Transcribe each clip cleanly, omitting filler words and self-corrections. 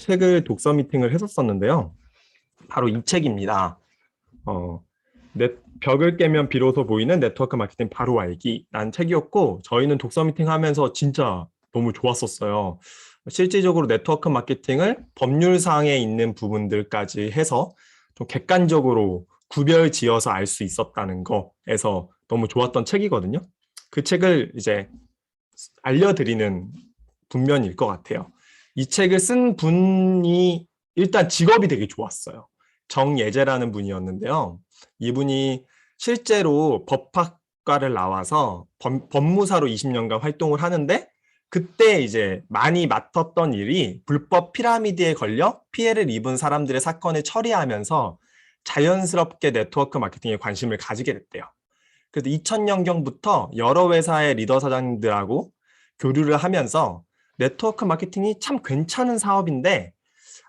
책을 독서 미팅을 했었었는데요. 바로 이 책입니다. 어, 벽을 깨면 비로소 보이는 네트워크 마케팅 바로 알기라는 책이었고, 저희는 독서 미팅 하면서 진짜 너무 좋았었어요. 실질적으로 네트워크 마케팅을 법률상에 있는 부분들까지 해서 좀 객관적으로 구별 지어서 알 수 있었다는 거에서 너무 좋았던 책이거든요. 그 책을 이제 알려드리는 분면일 것 같아요. 이 책을 쓴 분이 일단 직업이 되게 좋았어요. 정예재라는 분이었는데요. 이분이 실제로 법학과를 나와서 법무사로 20년간 활동을 하는데, 그때 이제 많이 맡았던 일이 불법 피라미드에 걸려 피해를 입은 사람들의 사건을 처리하면서 자연스럽게 네트워크 마케팅에 관심을 가지게 됐대요. 그래서 2000년경부터 여러 회사의 리더 사장들하고 교류를 하면서 네트워크 마케팅이 참 괜찮은 사업인데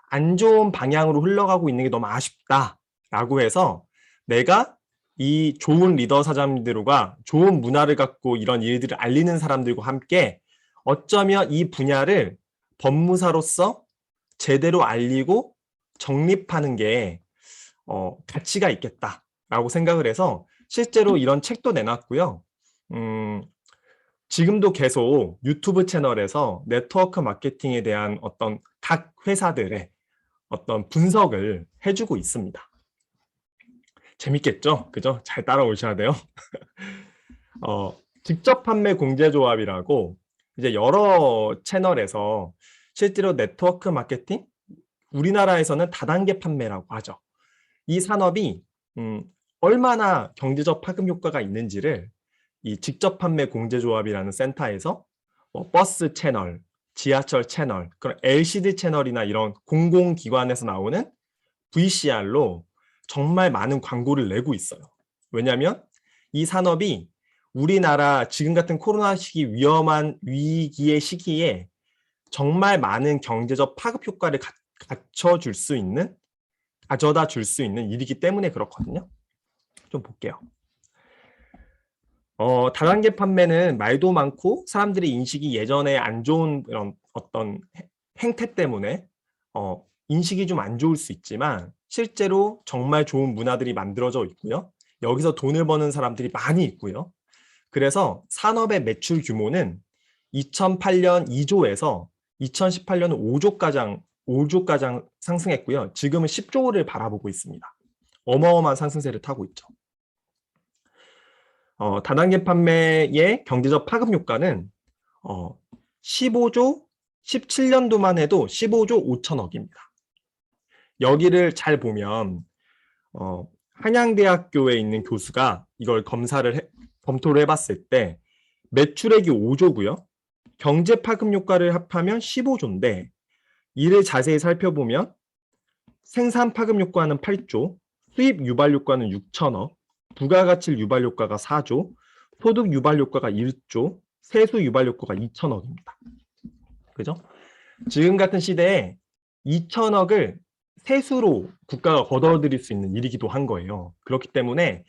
안 좋은 방향으로 흘러가고 있는 게 너무 아쉽다라고 해서, 내가 이 좋은 리더 사장들과 좋은 문화를 갖고 이런 일들을 알리는 사람들과 함께 어쩌면 이 분야를 법무사로서 제대로 알리고 정립하는 게 가치가 있겠다라고 생각을 해서 실제로 이런 책도 내놨고요. 지금도 계속 유튜브 채널에서 네트워크 마케팅에 대한 어떤 각 회사들의 어떤 분석을 해주고 있습니다. 재밌겠죠? 그죠? 잘 따라오셔야 돼요. 직접 판매 공제조합이라고 이제 여러 채널에서 실제로 네트워크 마케팅, 우리나라에서는 다단계 판매라고 하죠. 이 산업이 얼마나 경제적 파급 효과가 있는지를 이 직접 판매 공제조합이라는 센터에서 버스 채널, 지하철 채널, 그런 LCD 채널이나 이런 공공기관에서 나오는 VCR로 정말 많은 광고를 내고 있어요. 왜냐하면 이 산업이 우리나라 지금 같은 코로나 시기, 위험한 위기의 시기에 정말 많은 경제적 파급 효과를 갖춰줄 수 있는, 가져다 줄 수 있는 일이기 때문에 그렇거든요. 좀 볼게요. 다단계 판매는 말도 많고 사람들의 인식이 예전에 안 좋은 그런 어떤 행태 때문에 인식이 좀 안 좋을 수 있지만 실제로 정말 좋은 문화들이 만들어져 있고요. 여기서 돈을 버는 사람들이 많이 있고요. 그래서 산업의 매출 규모는 2008년 2조에서 2018년 5조까지 상승했고요. 지금은 10조를 바라보고 있습니다. 어마어마한 상승세를 타고 있죠. 다단계 판매의 경제적 파급 효과는 15조, 17년도만 해도 15조 5천억입니다. 여기를 잘 보면 한양대학교에 있는 교수가 이걸 검토를 해봤을 때 매출액이 5조고요. 경제 파급 효과를 합하면 15조인데, 이를 자세히 살펴보면 생산 파급 효과는 8조, 수입 유발 효과는 6천억, 부가가치 유발 효과가 4조, 소득 유발 효과가 1조, 세수 유발 효과가 2천억입니다. 그죠? 지금 같은 시대에 2천억을 세수로 국가가 걷어들일 수 있는 일이기도 한 거예요. 그렇기 때문에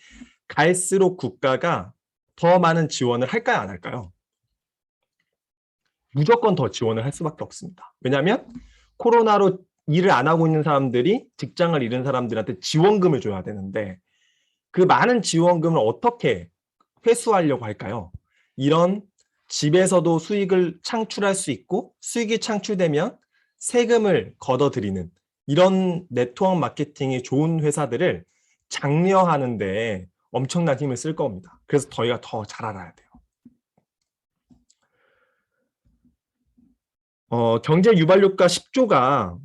갈수록 국가가 더 많은 지원을 할까요, 안 할까요? 무조건 더 지원을 할 수밖에 없습니다. 왜냐하면 코로나로 일을 안 하고 있는 사람들이 직장을 잃은 사람들한테 지원금을 줘야 되는데, 그 많은 지원금을 어떻게 회수하려고 할까요? 이런 집에서도 수익을 창출할 수 있고, 수익이 창출되면 세금을 걷어들이는 이런 네트워크 마케팅이 좋은 회사들을 장려하는 데 엄청난 힘을 쓸 겁니다. 그래서 저희가 더 잘 알아야 돼요. 경제 유발 효과 10조가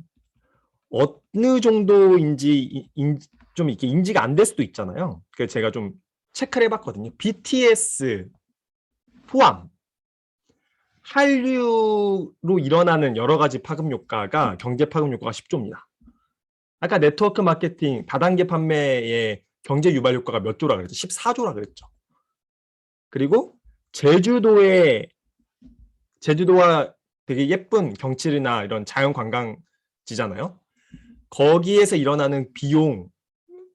어느 정도인지 좀 이렇게 인지가 안 될 수도 있잖아요. 그래서 제가 좀 체크를 해봤거든요. BTS 포함 한류로 일어나는 여러 가지 파급 효과가, 경제 파급 효과가 10조입니다. 아까 네트워크 마케팅 다단계 판매의 경제 유발 효과가 몇 조라 그랬죠? 14조라 그랬죠. 그리고 제주도와 되게 예쁜 경치나 이런 자연 관광지잖아요. 거기에서 일어나는 비용,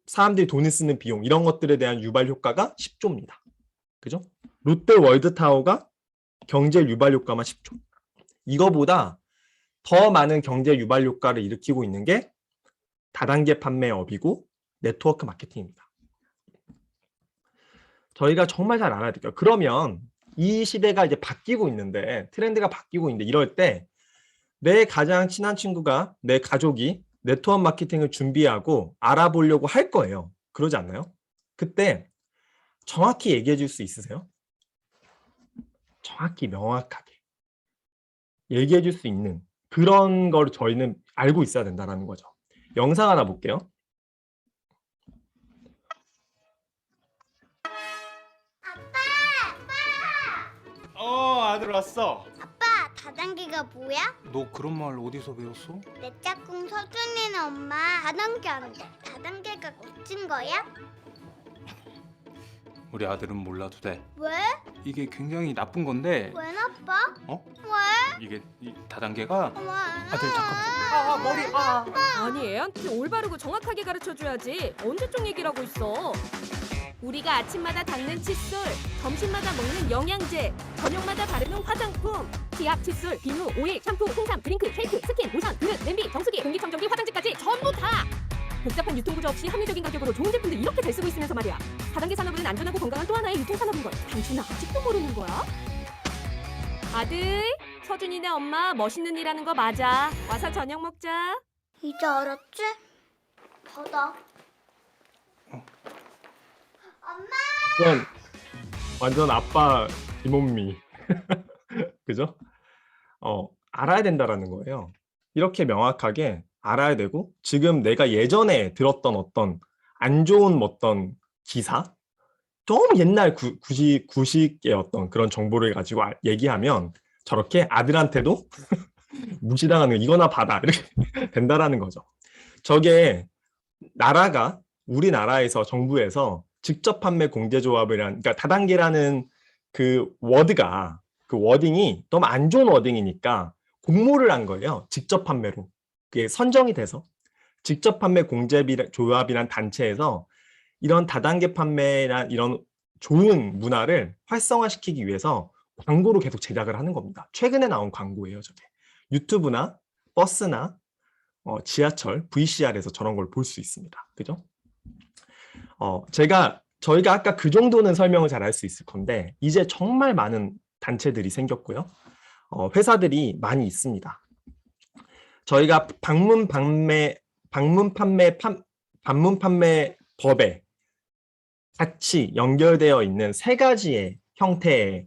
사람들이 돈을 쓰는 비용, 이런 것들에 대한 유발 효과가 10조입니다. 그죠? 롯데 월드타워가 경제 유발 효과만 10조. 이거보다 더 많은 경제 유발 효과를 일으키고 있는 게 다단계 판매업이고 네트워크 마케팅입니다. 저희가 정말 잘 알아야 될게요. 그러면 이 시대가 이제 바뀌고 있는데, 트렌드가 바뀌고 있는데, 이럴 때 내 가장 친한 친구가, 내 가족이 네트워크 마케팅을 준비하고 알아보려고 할 거예요. 그러지 않나요? 그때 정확히 얘기해 줄 수 있으세요? 정확히 명확하게 얘기해 줄 수 있는 그런 걸 저희는 알고 있어야 된다는 거죠. 영상 하나 볼게요. 아들 왔어. 아빠, 다단계가 뭐야? 너 그런 말 어디서 배웠어? 내 짝꿍 서준이는 엄마 다단계 하는데 다단계가 멋진 거야? 우리 아들은 몰라도 돼. 왜? 이게 굉장히 나쁜 건데. 왜 나빠? 어? 왜? 이게 다단계가. 왜? 아들 잠깐만. 머리. 아니 애한테 올바르고 정확하게 가르쳐줘야지 언제적 얘기를 하고 있어. 우리가 아침마다 닦는 칫솔, 점심마다 먹는 영양제, 저녁마다 바르는 화장품, 치약, 칫솔, 비누, 오일, 샴푸, 홍삼, 드링크, 쉐이크, 스킨, 로션, 그릇, 냄비, 정수기, 공기청정기, 화장지까지 전부 다! 복잡한 유통구조 없이 합리적인 가격으로 좋은 제품들 이렇게 잘 쓰고 있으면서 말이야. 다단계 산업은 안전하고 건강한 또 하나의 유통산업인 걸 당신 아직도 모르는 거야? 아들, 서준이네 엄마 멋있는 일 하는 거 맞아. 와서 저녁 먹자. 이제 알았지? 받아. 엄마! 이건 완전 아빠 이몸미. 그죠? 알아야 된다라는 거예요. 이렇게 명확하게 알아야 되고, 지금 내가 예전에 들었던 어떤 안 좋은 어떤 기사, 좀 옛날 구식의 어떤 그런 정보를 가지고 얘기하면 저렇게 아들한테도 무시당하는 거, 이거나 받아, 이렇게 된다라는 거죠. 저게 우리나라에서 정부에서 직접 판매 공제조합이란, 그러니까 다단계라는 그 워드가, 그 워딩이 너무 안 좋은 워딩이니까 공모를 한 거예요. 직접 판매로. 그게 선정이 돼서 직접 판매 공제조합이란 단체에서 이런 다단계 판매란 이런 좋은 문화를 활성화시키기 위해서 광고로 계속 제작을 하는 겁니다. 최근에 나온 광고예요, 저게. 유튜브나 버스나 지하철, VCR에서 저런 걸 볼 수 있습니다. 그죠? 저희가 아까 그 정도는 설명을 잘 할 수 있을 건데, 이제 정말 많은 단체들이 생겼고요. 회사들이 많이 있습니다. 저희가 방문 판매 법에 같이 연결되어 있는 세 가지의 형태의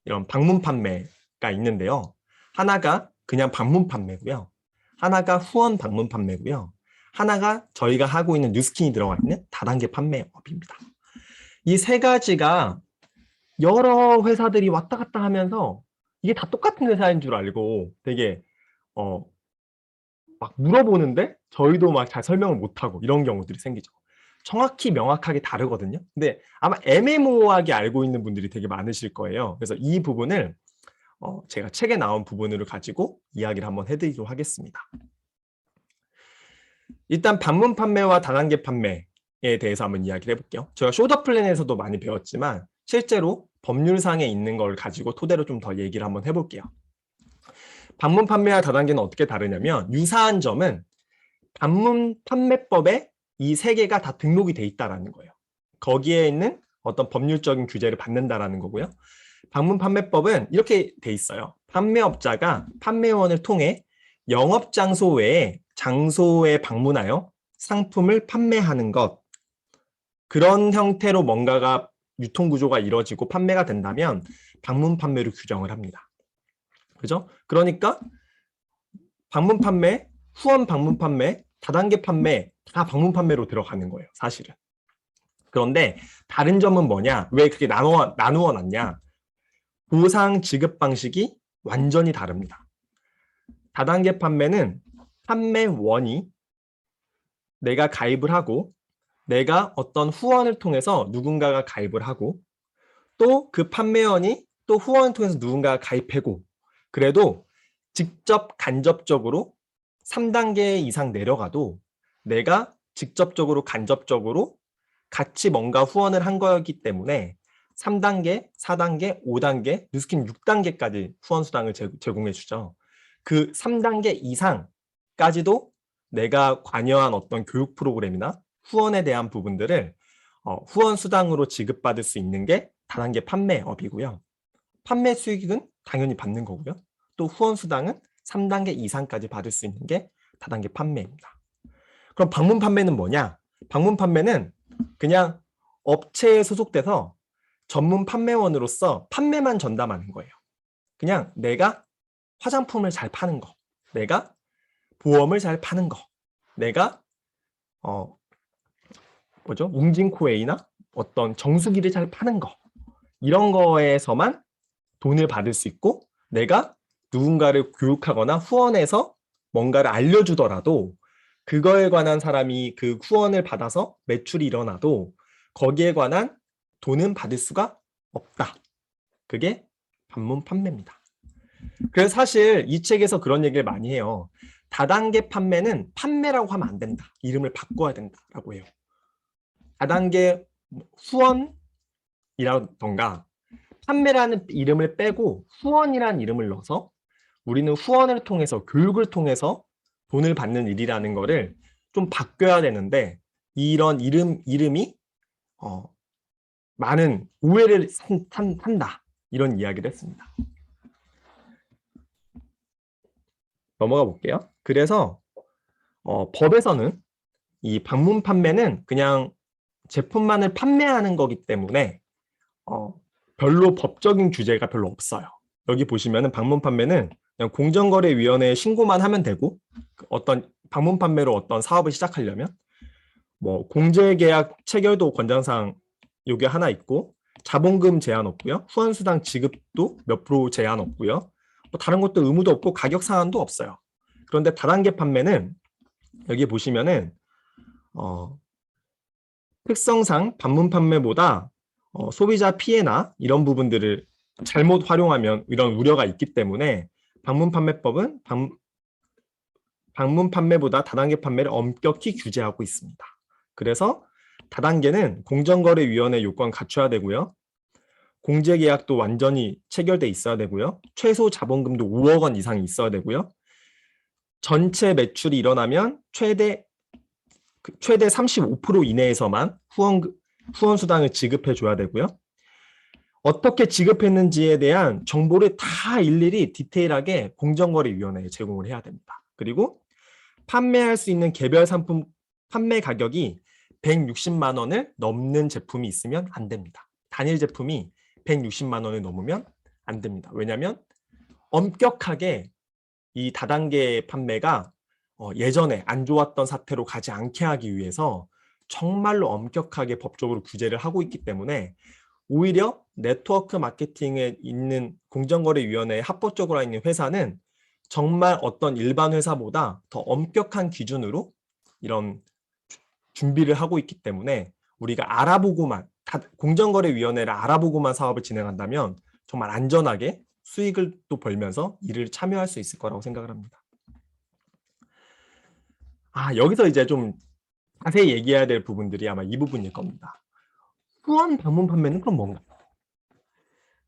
이런 방문 판매가 있는데요. 하나가 그냥 방문 판매고요. 하나가 후원 방문 판매고요. 하나가 저희가 하고 있는 뉴스킨이 들어가 있는 다단계 판매업입니다. 이 세 가지가 여러 회사들이 왔다 갔다 하면서 이게 다 똑같은 회사인 줄 알고 되게 막 물어보는데 저희도 막 잘 설명을 못하고 이런 경우들이 생기죠. 정확히 명확하게 다르거든요. 근데 아마 애매모호하게 알고 있는 분들이 되게 많으실 거예요. 그래서 이 부분을 제가 책에 나온 부분을 가지고 이야기를 한번 해드리도록 하겠습니다. 일단 방문 판매와 다단계 판매에 대해서 한번 이야기를 해볼게요. 제가 쇼더 플랜에서도 많이 배웠지만 실제로 법률상에 있는 걸 가지고 토대로 좀 더 얘기를 한번 해볼게요. 방문 판매와 다단계는 어떻게 다르냐면, 유사한 점은 방문 판매법에 이 세 개가 다 등록이 돼 있다라는 거예요. 거기에 있는 어떤 법률적인 규제를 받는다라는 거고요. 방문 판매법은 이렇게 돼 있어요. 판매업자가 판매원을 통해 영업장소 외에 장소에 방문하여 상품을 판매하는 것, 그런 형태로 뭔가가 유통구조가 이루어지고 판매가 된다면 방문 판매로 규정을 합니다. 그죠? 그러니까 방문 판매, 후원 방문 판매, 다단계 판매 다 방문 판매로 들어가는 거예요, 사실은. 그런데 다른 점은 뭐냐? 왜 그렇게 나누어 놨냐? 보상 지급 방식이 완전히 다릅니다. 다단계 판매는 판매원이 내가 가입을 하고, 내가 어떤 후원을 통해서 누군가가 가입을 하고, 또 그 판매원이 또 후원을 통해서 누군가가 가입하고, 그래도 직접 간접적으로 3단계 이상 내려가도 내가 직접적으로 간접적으로 같이 뭔가 후원을 한 거였기 때문에 3단계, 4단계, 5단계, 뉴스킨 6단계까지 후원 수당을 제공해 주죠. 그 3단계 이상까지도 내가 관여한 어떤 교육 프로그램이나 후원에 대한 부분들을 후원 수당으로 지급받을 수 있는 게 다단계 판매업이고요. 판매 수익은 당연히 받는 거고요. 또 후원 수당은 3단계 이상까지 받을 수 있는 게 다단계 판매입니다. 그럼 방문 판매는 뭐냐? 방문 판매는 그냥 업체에 소속돼서 전문 판매원으로서 판매만 전담하는 거예요. 그냥 내가 화장품을 잘 파는 거, 내가 보험을 잘 파는 거, 내가 웅진코웨이나 어떤 정수기를 잘 파는 거, 이런 거에서만 돈을 받을 수 있고, 내가 누군가를 교육하거나 후원해서 뭔가를 알려주더라도 그거에 관한 사람이 그 후원을 받아서 매출이 일어나도 거기에 관한 돈은 받을 수가 없다. 그게 방문 판매입니다. 그래서 사실 이 책에서 그런 얘기를 많이 해요. 다단계 판매는 판매라고 하면 안 된다. 이름을 바꿔야 된다라고 해요. 다단계 후원이라던가 판매라는 이름을 빼고 후원이라는 이름을 넣어서 우리는 후원을 통해서 교육을 통해서 돈을 받는 일이라는 거를 좀 바뀌어야 되는데 이런 이름이 많은 오해를 산다. 이런 이야기를 했습니다. 넘어가 볼게요. 그래서 법에서는 이 방문 판매는 그냥 제품만을 판매하는 거기 때문에 별로 법적인 규제가 별로 없어요. 여기 보시면은 방문 판매는 그냥 공정거래위원회에 신고만 하면 되고, 어떤 방문 판매로 어떤 사업을 시작하려면 뭐 공제계약 체결도 권장사항 요게 하나 있고, 자본금 제한 없고요, 후원수당 지급도 몇 프로 제한 없고요, 뭐 다른 것도 의무도 없고 가격 상한도 없어요. 그런데 다단계 판매는 여기 보시면은 특성상 방문 판매보다 소비자 피해나 이런 부분들을 잘못 활용하면 이런 우려가 있기 때문에 방문 판매법은 방문 판매보다 다단계 판매를 엄격히 규제하고 있습니다. 그래서 다단계는 공정거래위원회 요건 갖춰야 되고요. 공제계약도 완전히 체결돼 있어야 되고요. 최소 자본금도 5억 원 이상이 있어야 되고요. 전체 매출이 일어나면 최대 35% 이내에서만 후원 수당을 지급해 줘야 되고요. 어떻게 지급했는지에 대한 정보를 다 일일이 디테일하게 공정거래위원회에 제공을 해야 됩니다. 그리고 판매할 수 있는 개별 상품 판매 가격이 160만 원을 넘는 제품이 있으면 안 됩니다. 단일 제품이 160만 원을 넘으면 안 됩니다. 왜냐하면 엄격하게 이 다단계 판매가 예전에 안 좋았던 사태로 가지 않게 하기 위해서 정말로 엄격하게 법적으로 규제를 하고 있기 때문에 오히려 네트워크 마케팅에 있는 공정거래위원회에 합법적으로 있는 회사는 정말 어떤 일반 회사보다 더 엄격한 기준으로 이런 준비를 하고 있기 때문에 우리가 알아보고만 공정거래위원회를 알아보고만 사업을 진행한다면 정말 안전하게 수익을 또 벌면서 일을 참여할 수 있을 거라고 생각을 합니다. 여기서 이제 좀 자세히 얘기해야 될 부분들이 아마 이 부분일 겁니다. 후원 방문 판매는 그럼 뭔가?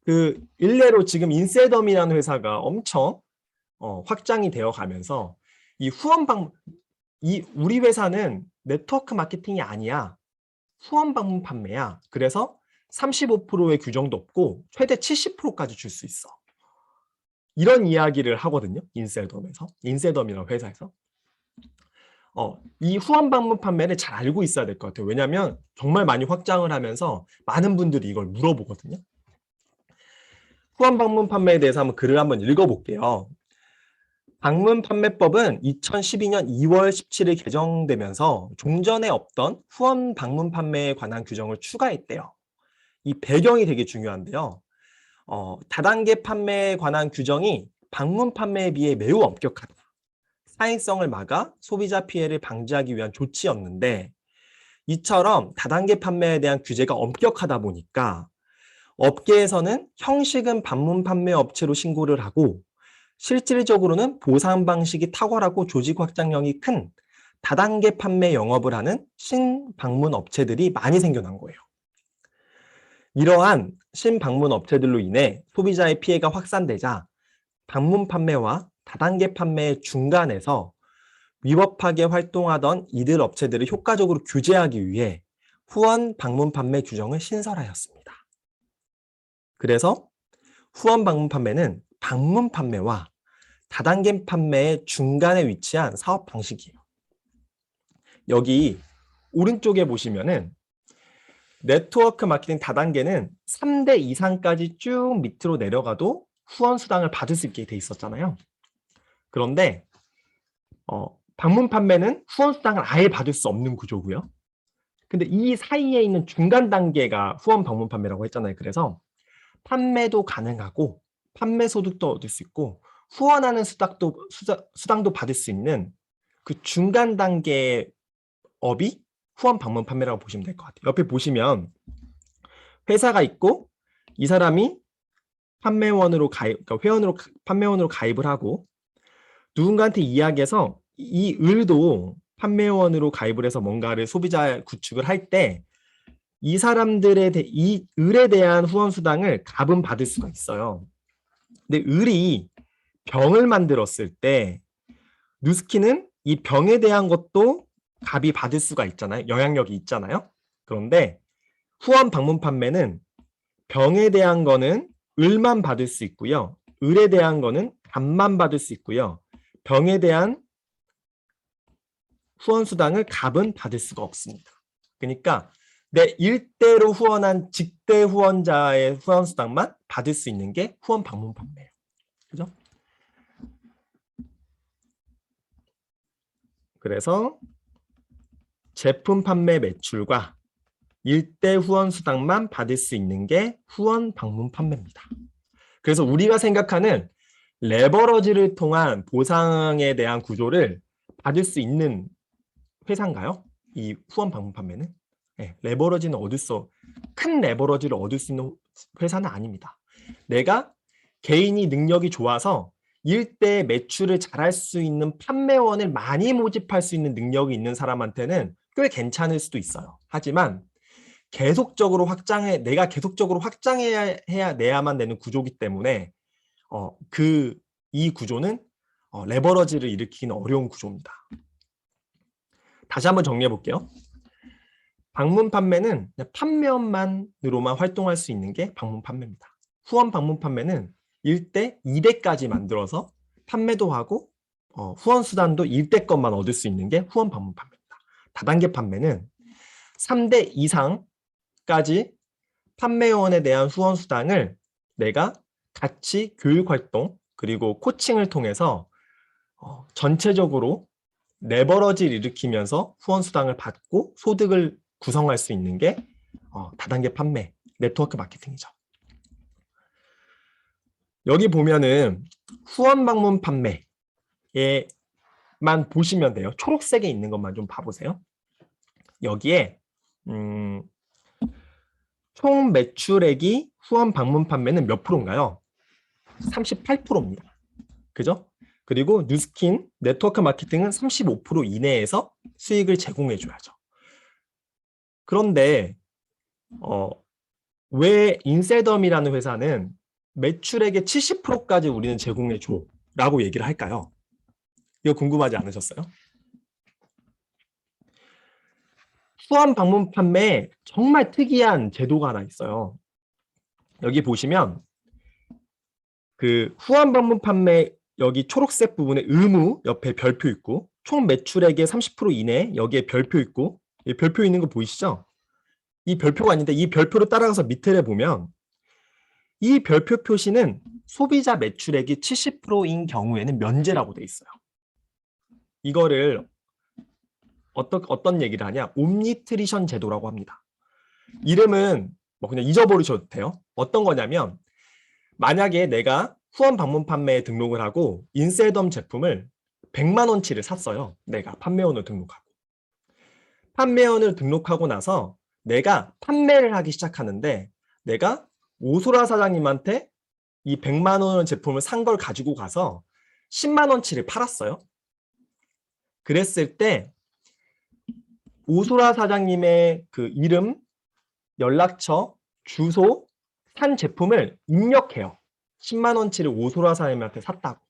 그 일례로 지금 인세덤이라는 회사가 엄청 확장이 되어 가면서 이 후원 방문, 우리 회사는 네트워크 마케팅이 아니야. 후원 방문 판매야. 그래서 35%의 규정도 없고 최대 70%까지 줄 수 있어. 이런 이야기를 하거든요. 인세덤이라는 회사에서. 이 후원 방문 판매를 잘 알고 있어야 될 것 같아요. 왜냐하면 정말 많이 확장을 하면서 많은 분들이 이걸 물어보거든요. 후원 방문 판매에 대해서 한번 글을 한번 읽어볼게요. 방문 판매법은 2012년 2월 17일 개정되면서 종전에 없던 후원 방문 판매에 관한 규정을 추가했대요. 이 배경이 되게 중요한데요. 다단계 판매에 관한 규정이 방문 판매에 비해 매우 엄격하다. 사행성을 막아 소비자 피해를 방지하기 위한 조치였는데 이처럼 다단계 판매에 대한 규제가 엄격하다 보니까 업계에서는 형식은 방문 판매 업체로 신고를 하고 실질적으로는 보상 방식이 탁월하고 조직 확장력이 큰 다단계 판매 영업을 하는 신방문 업체들이 많이 생겨난 거예요. 이러한 신방문 업체들로 인해 소비자의 피해가 확산되자 방문 판매와 다단계 판매 중간에서 위법하게 활동하던 이들 업체들을 효과적으로 규제하기 위해 후원 방문 판매 규정을 신설하였습니다. 그래서 후원 방문 판매는 방문 판매와 다단계 판매의 중간에 위치한 사업 방식이에요. 여기 오른쪽에 보시면은 네트워크 마케팅 다단계는 3대 이상까지 쭉 밑으로 내려가도 후원 수당을 받을 수 있게 돼 있었잖아요. 그런데 방문 판매는 후원 수당을 아예 받을 수 없는 구조고요. 근데 이 사이에 있는 중간 단계가 후원 방문 판매라고 했잖아요. 그래서 판매도 가능하고 판매 소득도 얻을 수 있고 후원하는 수당도 받을 수 있는 그 중간 단계의 업이 후원 방문 판매라고 보시면 될 것 같아요. 옆에 보시면 회사가 있고 이 사람이 판매원으로 그러니까 판매원으로 가입을 하고 누군가한테 이야기해서 이 을도 판매원으로 가입을 해서 뭔가를 소비자 구축을 할 때 이 이 을에 대한 후원 수당을 갑은 받을 수가 있어요. 근데 을이 병을 만들었을 때 누스키는 이 병에 대한 것도 갑이 받을 수가 있잖아요. 영향력이 있잖아요. 그런데 후원 방문 판매는 병에 대한 거는 을만 받을 수 있고요. 을에 대한 거는 갑만 받을 수 있고요. 병에 대한 후원 수당을 갑은 받을 수가 없습니다. 그러니까 내 일대로 후원한 직대 후원자의 후원 수당만 받을 수 있는 게 후원 방문 판매예요. 그죠? 그래서 제품 판매 매출과 일대 후원 수당만 받을 수 있는 게 후원 방문 판매입니다. 그래서 우리가 생각하는 레버러지를 통한 보상에 대한 구조를 받을 수 있는 회사인가요? 이 후원 방문 판매는? 네, 큰 레버러지를 얻을 수 있는 회사는 아닙니다. 내가 개인이 능력이 좋아서 일대 매출을 잘할 수 있는 판매원을 많이 모집할 수 있는 능력이 있는 사람한테는 꽤 괜찮을 수도 있어요. 하지만 내가 계속적으로 확장해야만 되는 구조이기 때문에 이 구조는 레버러지를 일으키기는 어려운 구조입니다. 다시 한번 정리해 볼게요. 방문 판매는 판매원만으로만 활동할 수 있는 게 방문 판매입니다. 후원 방문 판매는 1대 2대까지 만들어서 판매도 하고 후원 수단도 1대 것만 얻을 수 있는 게 후원 방문 판매입니다. 다단계 판매는 3대 이상까지 판매원에 대한 후원 수당을 내가 같이 교육 활동 그리고 코칭을 통해서 전체적으로 레버러지를 일으키면서 후원 수당을 받고 소득을 구성할 수 있는 게 다단계 판매, 네트워크 마케팅이죠. 여기 보면은 후원 방문 판매에만 보시면 돼요. 초록색에 있는 것만 좀 봐보세요. 여기에 총 매출액이 후원 방문 판매는 몇 프로인가요? 38%입니다. 그죠? 그리고 뉴스킨, 네트워크 마케팅은 35% 이내에서 수익을 제공해줘야죠. 그런데 왜 인세덤이라는 회사는 매출액의 70%까지 우리는 제공해줘 라고 얘기를 할까요? 이거 궁금하지 않으셨어요? 후원 방문 판매에 정말 특이한 제도가 하나 있어요. 여기 보시면 그 후원 방문 판매 여기 초록색 부분에 의무 옆에 별표 있고 총 매출액의 30% 이내 여기에 별표 있고 이 별표 있는 거 보이시죠? 이 별표가 아닌데 이 별표를 따라가서 밑에 보면 이 별표 표시는 소비자 매출액이 70%인 경우에는 면제라고 돼 있어요. 이거를 어떤 얘기를 하냐? 옴니트리션 제도라고 합니다. 이름은 뭐 그냥 잊어버리셔도 돼요. 어떤 거냐면 만약에 내가 후원 방문 판매에 등록을 하고 인세덤 제품을 100만 원치를 샀어요. 내가 판매원을 등록하고. 판매원을 등록하고 나서 내가 판매를 하기 시작하는데 내가 오소라 사장님한테 이 100만 원 제품을 산 걸 가지고 가서 10만 원치를 팔았어요. 그랬을 때 오소라 사장님의 그 이름, 연락처, 주소, 산 제품을 입력해요. 10만 원치를 오소라 사장님한테 샀다고.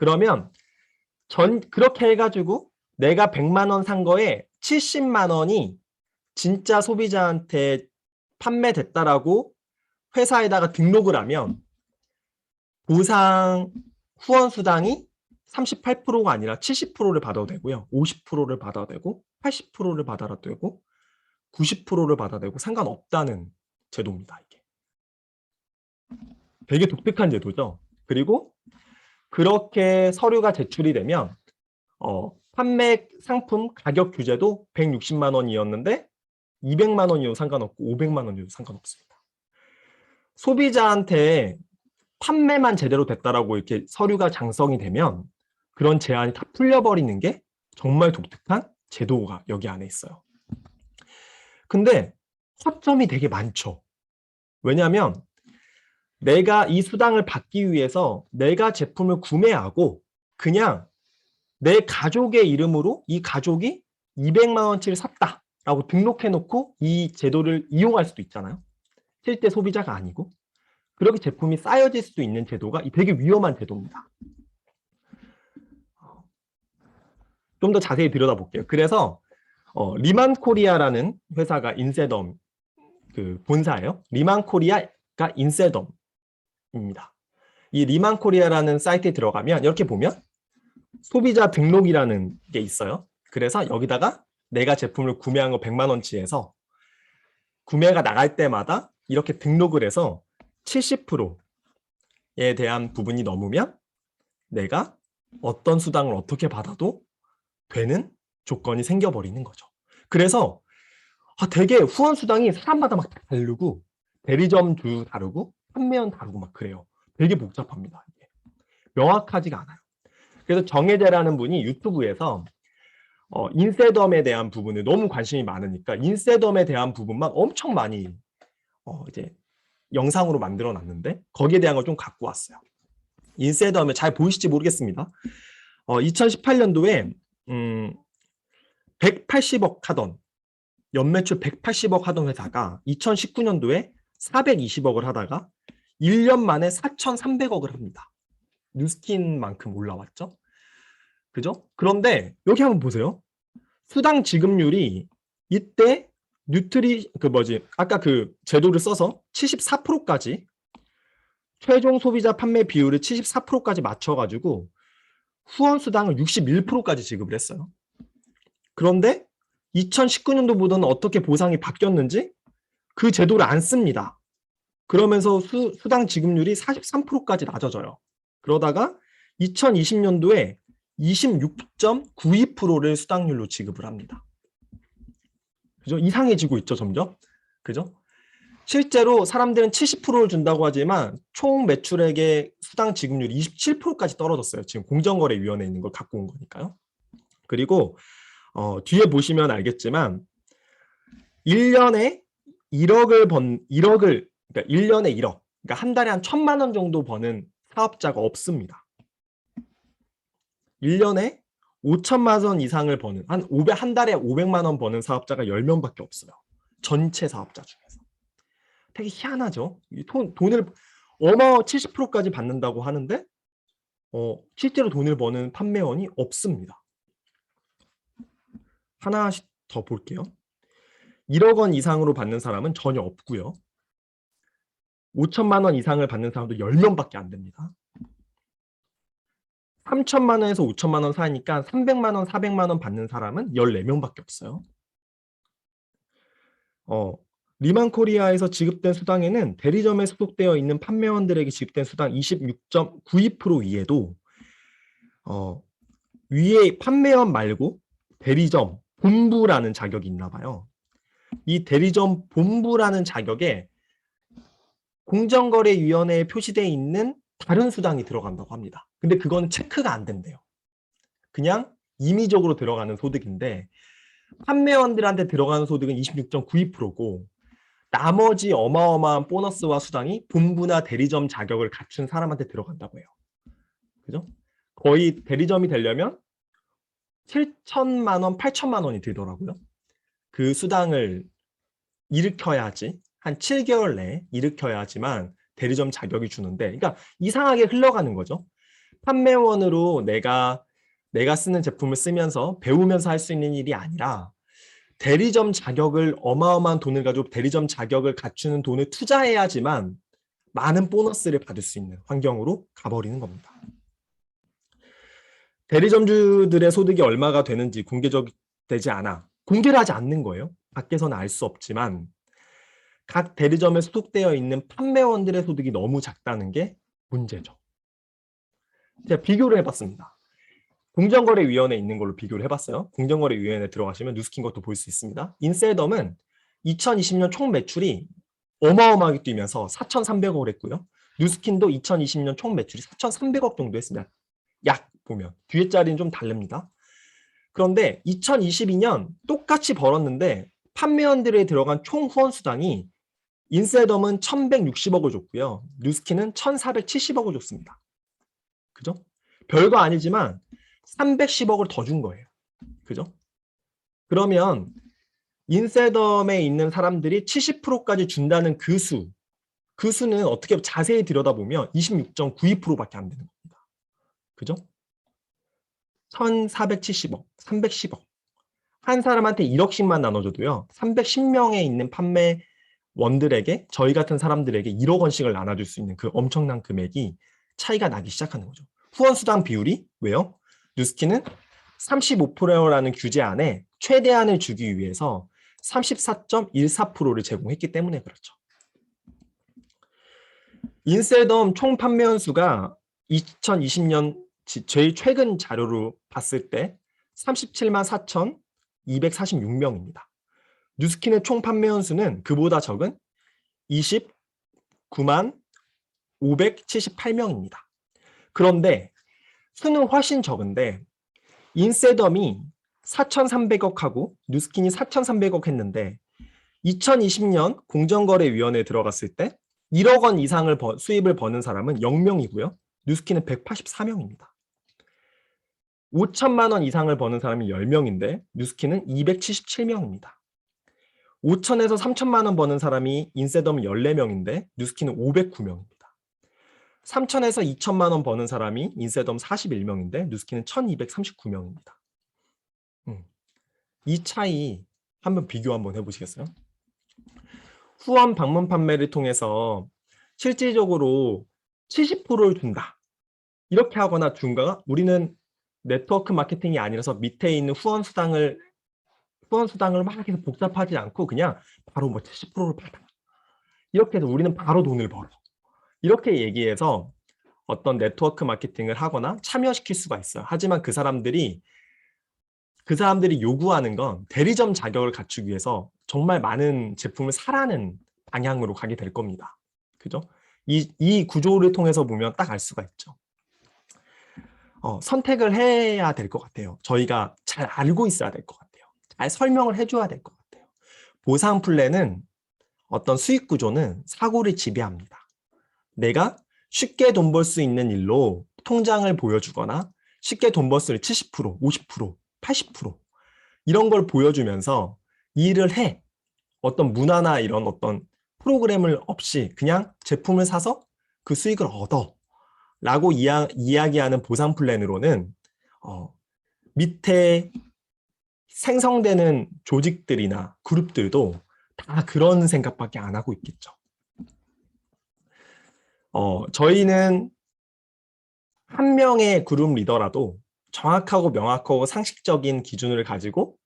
그러면 그렇게 해가지고 내가 100만 원 산 거에 70만 원이 진짜 소비자한테 판매됐다라고 회사에다가 등록을 하면 보상 후원 수당이 38%가 아니라 70%를 받아도 되고요. 50%를 받아도 되고 80%를 받아도 되고 90%를 받아도 되고 상관없다는 제도입니다. 이게 되게 독특한 제도죠. 그리고 그렇게 서류가 제출이 되면 판매 상품 가격 규제도 160만 원이었는데 200만 원이어도 상관없고 500만 원이어도 상관없습니다. 소비자한테 판매만 제대로 됐다라고 이렇게 서류가 작성이 되면 그런 제한이 다 풀려버리는 게 정말 독특한 제도가 여기 안에 있어요. 근데 허점이 되게 많죠. 왜냐하면 내가 이 수당을 받기 위해서 내가 제품을 구매하고 그냥 내 가족의 이름으로 이 가족이 200만 원치를 샀다라고 등록해놓고 이 제도를 이용할 수도 있잖아요. 실제 소비자가 아니고. 그렇게 제품이 쌓여질 수 있는 제도가 되게 위험한 제도입니다. 좀 더 자세히 들여다볼게요. 그래서 리만 코리아라는 회사가 인세덤 그 본사예요. 리만 코리아가 인세덤입니다. 이 리만 코리아라는 사이트에 들어가면 이렇게 보면 소비자 등록이라는 게 있어요. 그래서 여기다가 내가 제품을 구매한 거 100만 원치에서 구매가 나갈 때마다 이렇게 등록을 해서 70%에 대한 부분이 넘으면 내가 어떤 수당을 어떻게 받아도 되는 조건이 생겨버리는 거죠. 그래서 되게 후원 수당이 사람마다 막 다르고 대리점주 다르고 판매원 다르고 막 그래요. 되게 복잡합니다. 이게. 명확하지가 않아요. 그래서 정혜재라는 분이 유튜브에서 인세덤에 대한 부분에 너무 관심이 많으니까 인세덤에 대한 부분만 엄청 많이 이제 영상으로 만들어 놨는데 거기에 대한 걸 좀 갖고 왔어요. 인세덤에 잘 보이실지 모르겠습니다. 2018년도에 180억 하던 연매출 180억 하던 회사가 2019년도에 420억을 하다가 1년 만에 4,300억을 합니다. 뉴스킨만큼 올라왔죠. 그죠? 그런데 여기 한번 보세요. 수당 지급률이 이때 아까 그 제도를 써서 74%까지 최종 소비자 판매 비율을 74%까지 맞춰가지고 후원 수당을 61%까지 지급을 했어요. 그런데 2019년도보다는 어떻게 보상이 바뀌었는지 그 제도를 안 씁니다. 그러면서 수당 지급률이 43%까지 낮아져요. 그러다가 2020년도에 26.92%를 수당률로 지급을 합니다. 그죠? 이상해지고 있죠, 점점. 그죠? 실제로 사람들은 70%를 준다고 하지만 총 매출액의 수당 지급률이 27%까지 떨어졌어요. 지금 공정거래위원회에 있는 걸 갖고 온 거니까요. 그리고 뒤에 보시면 알겠지만 1년에 1년에 1억, 그러니까 한 달에 한 1,000만 원 정도 버는 사업자가 없습니다. 1년에 5천만 원 이상을 버는 한 달에 500만 원 버는 사업자가 10명밖에 없어요. 전체 사업자 중에서. 되게 희한하죠. 돈을 70%까지 받는다고 하는데 실제로 돈을 버는 판매원이 없습니다. 하나씩 더 볼게요. 1억 원 이상으로 받는 사람은 전혀 없고요. 5천만 원 이상을 받는 사람도 10명밖에 안 됩니다. 3천만 원에서 5천만 원 사이니까 300만 원, 400만 원 받는 사람은 14명밖에 없어요. 리만 코리아에서 지급된 수당에는 대리점에 소속되어 있는 판매원들에게 지급된 수당 26.92% 위에도 위에 판매원 말고 대리점 본부라는 자격이 있나 봐요. 이 대리점 본부라는 자격에 공정거래위원회에 표시되어 있는 다른 수당이 들어간다고 합니다. 근데 그건 체크가 안 된대요. 그냥 임의적으로 들어가는 소득인데 판매원들한테 들어가는 소득은 26.92%고 나머지 어마어마한 보너스와 수당이 본부나 대리점 자격을 갖춘 사람한테 들어간다고 해요. 그죠? 거의 대리점이 되려면 7천만 원, 8천만 원이 들더라고요. 그 수당을 일으켜야지 한 7개월 내에 일으켜야지만 대리점 자격이 주는데 그러니까 이상하게 흘러가는 거죠. 판매원으로 내가 쓰는 제품을 쓰면서 배우면서 할 수 있는 일이 아니라 대리점 자격을 어마어마한 돈을 가지고 대리점 자격을 갖추는 돈을 투자해야지만 많은 보너스를 받을 수 있는 환경으로 가버리는 겁니다. 대리점주들의 소득이 얼마가 되는지 공개되지 않아. 공개를 하지 않는 거예요. 밖에서는 알 수 없지만 각 대리점에 소속되어 있는 판매원들의 소득이 너무 작다는 게 문제죠. 제가 비교를 해봤습니다. 공정거래위원회에 있는 걸로 비교를 해봤어요. 공정거래위원회에 들어가시면 뉴스킨 것도 볼 수 있습니다. 인셀덤은 2020년 총 매출이 어마어마하게 뛰면서 4,300억을 했고요. 뉴스킨도 2020년 총 매출이 4,300억 정도 했습니다. 약 보면 뒤에 자리는 좀 다릅니다. 그런데 2022년 똑같이 벌었는데 판매원들에 들어간 총 후원 수당이 인셀덤은 1,160억을 줬고요. 뉴스킨은 1,470억을 줬습니다. 그죠? 별거 아니지만 310억을 더 준 거예요. 그죠? 그러면 인셀덤에 있는 사람들이 70%까지 준다는 그 수는 어떻게 자세히 들여다보면 26.92%밖에 안 되는 겁니다. 그죠? 1,470억, 310억. 한 사람한테 1억씩만 나눠줘도요. 310명에 있는 판매원들에게 저희 같은 사람들에게 1억 원씩을 나눠줄 수 있는 그 엄청난 금액이 차이가 나기 시작하는 거죠. 후원수당 비율이 왜요? 뉴스킨은 35%라는 규제 안에 최대한을 주기 위해서 34.14%를 제공했기 때문에 그렇죠. 인셀덤 총 판매원 수가 2020년 제일 최근 자료로 봤을 때 37만 4,246명입니다. 뉴스킨의 총 판매원 수는 그보다 적은 29만 578명입니다. 그런데 수는 훨씬 적은데 인셀덤이 4,300억하고 뉴스킨이 4,300억 했는데 2020년 공정거래위원회에 들어갔을 때 1억 원 이상을 수입을 버는 사람은 0명이고요. 뉴스킨은 184명입니다. 5천만 원 이상을 버는 사람이 10명인데 뉴스킨은 277명입니다. 5천에서 3천만 원 버는 사람이 인셀덤은 14명인데 뉴스킨은 509명입니다. 3천에서 2천만 원 버는 사람이 인셀덤 41명인데 뉴스킨은 1239명입니다. 이 차이 한번 비교 한번 해보시겠어요? 후원 방문 판매를 통해서 실질적으로 70%를 준다. 이렇게 하거나 준가가 우리는 네트워크 마케팅이 아니라서 밑에 있는 후원 수당을 막 해서 복잡하지 않고 그냥 바로 뭐 70%를 받아. 이렇게 해서 우리는 바로 돈을 벌어. 이렇게 얘기해서 어떤 네트워크 마케팅을 하거나 참여시킬 수가 있어요. 하지만 그 사람들이 요구하는 건 대리점 자격을 갖추기 위해서 정말 많은 제품을 사라는 방향으로 가게 될 겁니다. 그죠? 이 구조를 통해서 보면 딱 알 수가 있죠. 선택을 해야 될 것 같아요. 저희가 잘 알고 있어야 될 것 같아요. 잘 설명을 해줘야 될 것 같아요. 보상 플랜은 어떤 수익 구조는 사고를 지배합니다. 내가 쉽게 돈 벌 수 있는 일로 통장을 보여주거나 쉽게 돈 벌 수 있는 70%, 50%, 80% 이런 걸 보여주면서 이 일을 해. 어떤 문화나 이런 어떤 프로그램을 없이 그냥 제품을 사서 그 수익을 얻어. 라고 이야기하는 보상 플랜으로는 밑에 생성되는 조직들이나 그룹들도 다 그런 생각밖에 안 하고 있겠죠. 저희는 한 명의 그룹 리더라도 정확하고 명확하고 상식적인 기준을 가지고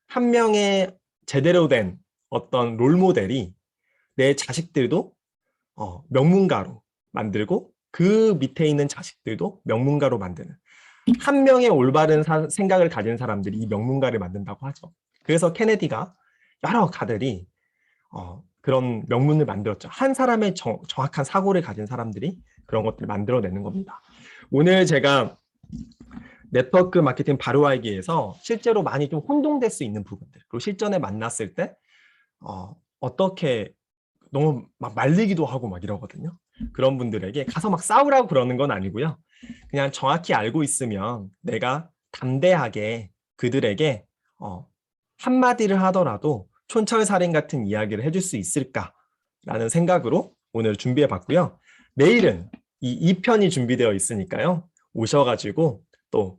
한 명의 제대로 된 어떤 롤모델이 내 자식들도 명문가로 만들고 그 밑에 있는 자식들도 명문가로 만드는 한 명의 올바른 생각을 가진 사람들이 이 명문가를 만든다고 하죠. 그래서 케네디가 여러 가들이 그런 명문을 만들었죠. 한 사람의 정확한 사고를 가진 사람들이 그런 것들을 만들어내는 겁니다. 오늘 제가 네트워크 마케팅 바로 알기에서 실제로 많이 좀 혼동될 수 있는 부분들 그리고 실전에 만났을 때 어떻게 너무 막 말리기도 하고 막 이러거든요. 그런 분들에게 가서 막 싸우라고 그러는 건 아니고요. 그냥 정확히 알고 있으면 내가 담대하게 그들에게 한마디를 하더라도 촌철살인 같은 이야기를 해줄 수 있을까라는 생각으로 오늘 준비해 봤고요. 내일은 이 2편이 준비되어 있으니까요. 오셔가지고 또